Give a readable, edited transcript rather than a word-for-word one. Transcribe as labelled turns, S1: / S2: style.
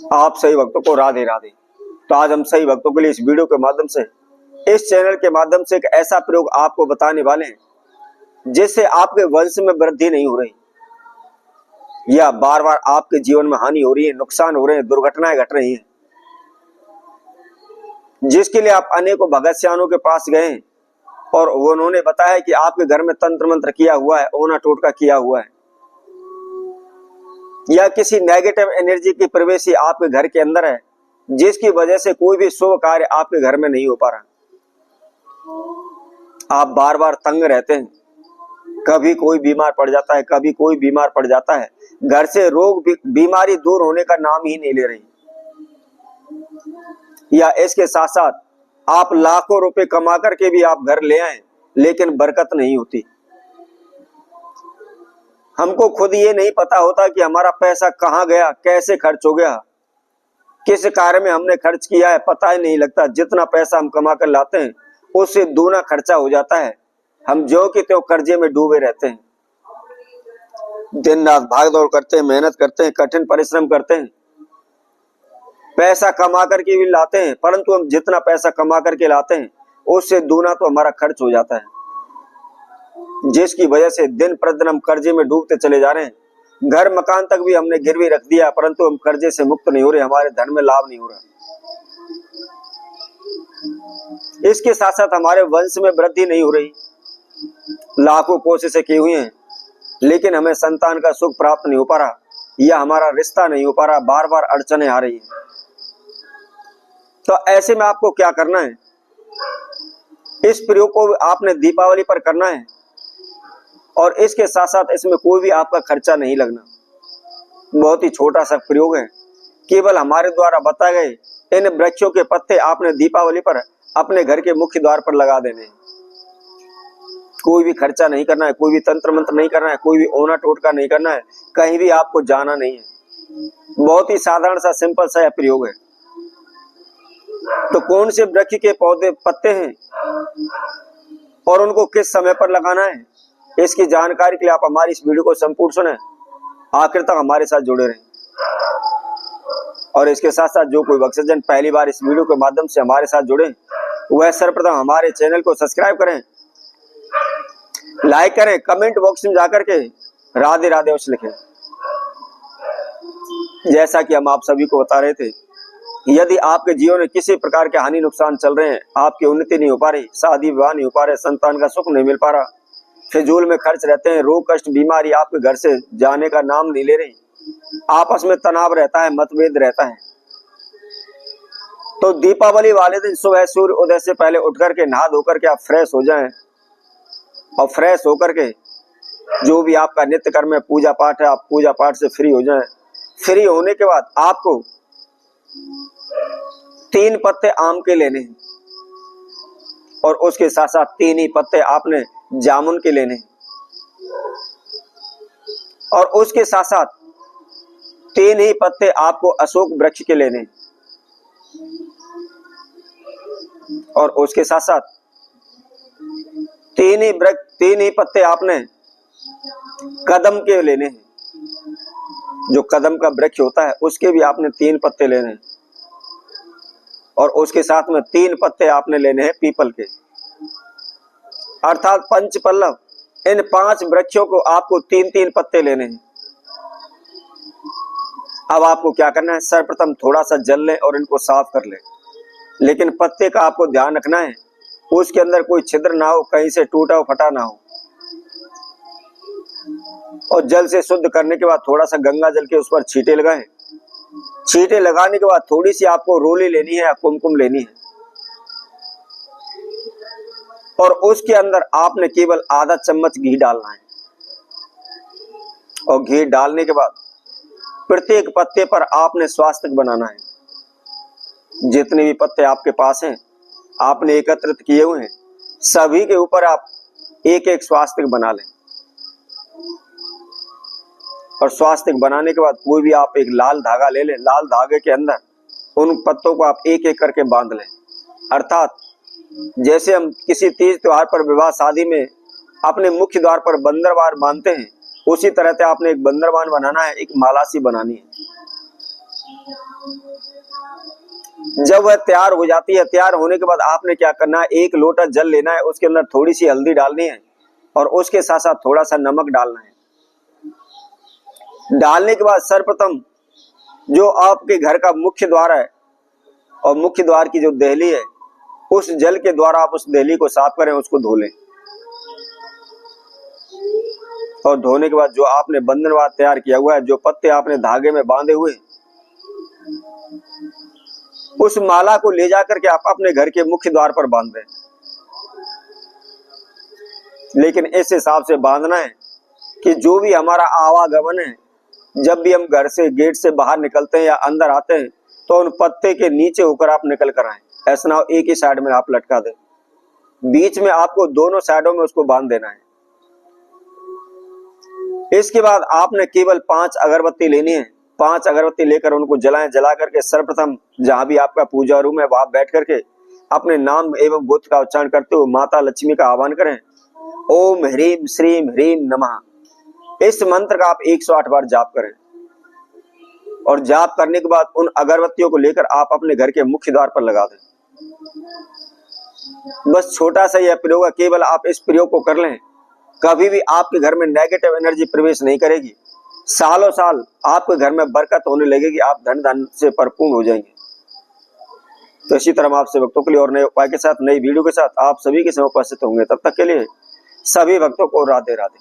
S1: आप सही भक्तों को राधे राधे। तो आज हम सही भक्तों के लिए इस वीडियो के माध्यम से, इस चैनल के माध्यम से एक ऐसा प्रयोग आपको बताने वाले हैं जिससे आपके वंश में वृद्धि नहीं हो रही या बार बार आपके जीवन में हानि हो रही है, नुकसान हो रहे हैं, दुर्घटनाएं घट रही हैं, जिसके लिए आप अनेकों भगतसियानों के पास गए और उन्होंने बताया कि आपके घर में तंत्र मंत्र किया हुआ है, ओना टोटका किया हुआ है, या किसी नेगेटिव एनर्जी की प्रवेशी आपके घर के अंदर है, जिसकी वजह से कोई भी शुभ कार्य आपके घर में नहीं हो पा रहा। आप बार बार तंग रहते हैं, कभी कोई बीमार पड़ जाता है, कभी कोई बीमार पड़ जाता है, घर से रोग बीमारी दूर होने का नाम ही नहीं ले रही, या इसके साथ साथ आप लाखों रुपए कमा करके भी आप घर ले आए लेकिन बरकत नहीं होती। हमको खुद ये नहीं पता होता कि हमारा पैसा कहाँ गया, कैसे खर्च हो गया, किस कार्य में हमने खर्च किया है, पता ही नहीं लगता। जितना पैसा हम कमा कर लाते हैं उससे दूना खर्चा हो जाता है। हम जो कि त्यों कर्जे में डूबे रहते हैं, दिन रात भाग दौड़ करते हैं, मेहनत करते हैं, कठिन परिश्रम करते हैं, पैसा कमा करके भी लाते हैं, परंतु हम जितना पैसा कमा करके लाते हैं उससे दूना तो हमारा खर्च हो जाता है, जिसकी वजह से दिन प्रतिदिन हम कर्जे में डूबते चले जा रहे हैं। घर मकान तक भी हमने गिरवी रख दिया, परंतु हम कर्जे से मुक्त नहीं हो रहे, हमारे धन में लाभ नहीं हो रहा। इसके साथ साथ हमारे वंश में वृद्धि नहीं हो रही, लाखों कोशिशें की हुई हैं लेकिन हमें संतान का सुख प्राप्त नहीं हो पा रहा, या हमारा रिश्ता नहीं हो पा रहा, बार बार अड़चनें आ रही हैं। तो ऐसे में आपको क्या करना है, इस प्रयोग को आपने दीपावली पर करना है और इसके साथ साथ इसमें कोई भी आपका खर्चा नहीं लगना। बहुत ही छोटा सा प्रयोग है, केवल हमारे द्वारा बताए गए इन वृक्षों के पत्ते आपने दीपावली पर अपने घर के मुख्य द्वार पर लगा देने हैं। कोई भी खर्चा नहीं करना है, कोई भी तंत्र मंत्र नहीं करना है, कोई भी ओना टोटका नहीं करना है, कहीं भी आपको जाना नहीं है। बहुत ही साधारण सा सिंपल सा यह प्रयोग है। तो कौन से वृक्ष के पौधे पत्ते हैं और उनको किस समय पर लगाना है, इसकी जानकारी के लिए आप हमारी इस वीडियो को संपूर्ण सुने, आखिर तक हमारे साथ जुड़े रहें। और इसके साथ साथ जो कोई भक्तजन पहली बार इस वीडियो के माध्यम से हमारे साथ जुड़े, वह सर्वप्रथम हमारे चैनल को सब्सक्राइब करें, लाइक करें, कमेंट बॉक्स में जाकर के राधे राधे अवश्य लिखें। जैसा कि हम आप सभी को बता रहे थे, यदि आपके जीवन में किसी प्रकार के हानि नुकसान चल रहे हैं, आपकी उन्नति नहीं हो पा रही, शादी विवाह नहीं हो पा रहे, संतान का सुख नहीं मिल पा रहा, फिजूल में खर्च रहते हैं, रोग कष्ट बीमारी आपके घर से जाने का नाम नहीं ले रही, आपस में तनाव रहता है, मतभेद रहता है, तो दीपावली वाले दिन सुबह सूर्य उदय से पहले उठ करके नहा धोकर के आप फ्रेश हो जाएं और फ्रेश होकर के जो भी आपका नित्य कर्म है, पूजा पाठ है, आप पूजा पाठ से फ्री हो जाएं। फ्री होने के बाद आपको 3 पत्ते आम के लेने हैं और उसके साथ साथ 3 ही पत्ते आपने जामुन के लेने हैं और उसके साथ साथ 3 ही पत्ते आपको अशोक वृक्ष के लेने हैं और उसके साथ साथ 3 ही पत्ते आपने कदम के लेने हैं। जो कदम का वृक्ष होता है उसके भी आपने 3 पत्ते लेने हैं और उसके साथ में 3 पत्ते आपने लेने हैं पीपल के, अर्थात पंचपल्लव। इन 5 वृक्षों को आपको 3-3 पत्ते लेने हैं। अब आपको क्या करना है, सर्वप्रथम थोड़ा सा जल लें और इनको साफ कर लें, लेकिन पत्ते का आपको ध्यान रखना है उसके अंदर कोई छिद्र ना हो, कहीं से टूटा हो फटा ना हो। और जल से शुद्ध करने के बाद थोड़ा सा गंगा जल के उस पर छींटे लगाएं। छींटे लगाने के बाद थोड़ी सी आपको रोली लेनी है या कुमकुम लेनी है और उसके अंदर आपने केवल आधा चम्मच घी डालना है और घी डालने के बाद प्रत्येक पत्ते पर आपने स्वास्तिक बनाना है। जितने भी पत्ते आपके पास हैं आपने एकत्रित किए हुए हैं, सभी के ऊपर आप एक एक स्वास्तिक बना लें और स्वास्तिक बनाने के बाद कोई भी आप एक लाल धागा ले लें, लाल धागे के अंदर उन पत्तों को आप एक एक करके बांध लें। अर्थात जैसे हम किसी तीज त्योहार पर, विवाह शादी में अपने मुख्य द्वार पर बंदरवान बांधते हैं, उसी तरह से आपने एक बंदरवान बनाना है, एक माला सी बनानी है जब वह तैयार हो जाती है, तैयार होने के बाद आपने क्या करना है, एक लोटा जल लेना है, उसके अंदर थोड़ी सी हल्दी डालनी है और उसके साथ साथ थोड़ा सा नमक डालना है। डालने के बाद सर्वप्रथम जो आपके घर का मुख्य द्वार है और मुख्य द्वार की जो देहली है, उस जल के द्वारा आप उस देहली को साफ करें, उसको धो लें। और धोने के बाद जो आपने बंधनवार तैयार किया हुआ है, जो पत्ते आपने धागे में बांधे हुए, उस माला को ले जाकर के आप अपने घर के मुख्य द्वार पर बांध दें। लेकिन इस हिसाब से बांधना है कि जो भी हमारा आवागमन है, जब भी हम घर से गेट से बाहर निकलते हैं या अंदर आते हैं, तो उन पत्ते के नीचे होकर आप निकल कर आए। ऐसा ना हो एक ही साइड में आप लटका दें, बीच में आपको दोनों साइडों में उसको बांध देना है। इसके बाद आपने केवल 5 अगरबत्ती लेनी है। 5 अगरबत्ती लेकर उनको जलाएं। जला करके सर्वप्रथम जहां भी आपका पूजा रूम है वहां बैठ करके अपने नाम एवं गोत्र का उच्चारण करते हुए माता लक्ष्मी का आह्वान करें। ओम ह्रीम श्रीम ह्रीम नमः। इस मंत्र का आप 108 बार जाप करें और जाप करने के बाद उन अगरबत्तियों को लेकर आप अपने घर के मुख्य द्वार पर लगा दें। बस छोटा सा यह प्रयोग है, केवल आप इस प्रयोग को कर लें, कभी भी आपके घर में नेगेटिव एनर्जी प्रवेश नहीं करेगी। सालों साल आपके घर में बरकत होने लगेगी, आप धन से भरपूर हो जाएंगे। तो इसी तरह हम आपसे भक्तों के लिए और नए उपाय के साथ, नई वीडियो के साथ आप सभी के समय उपस्थित होंगे। तब तक के लिए सभी भक्तों को राधे राधे।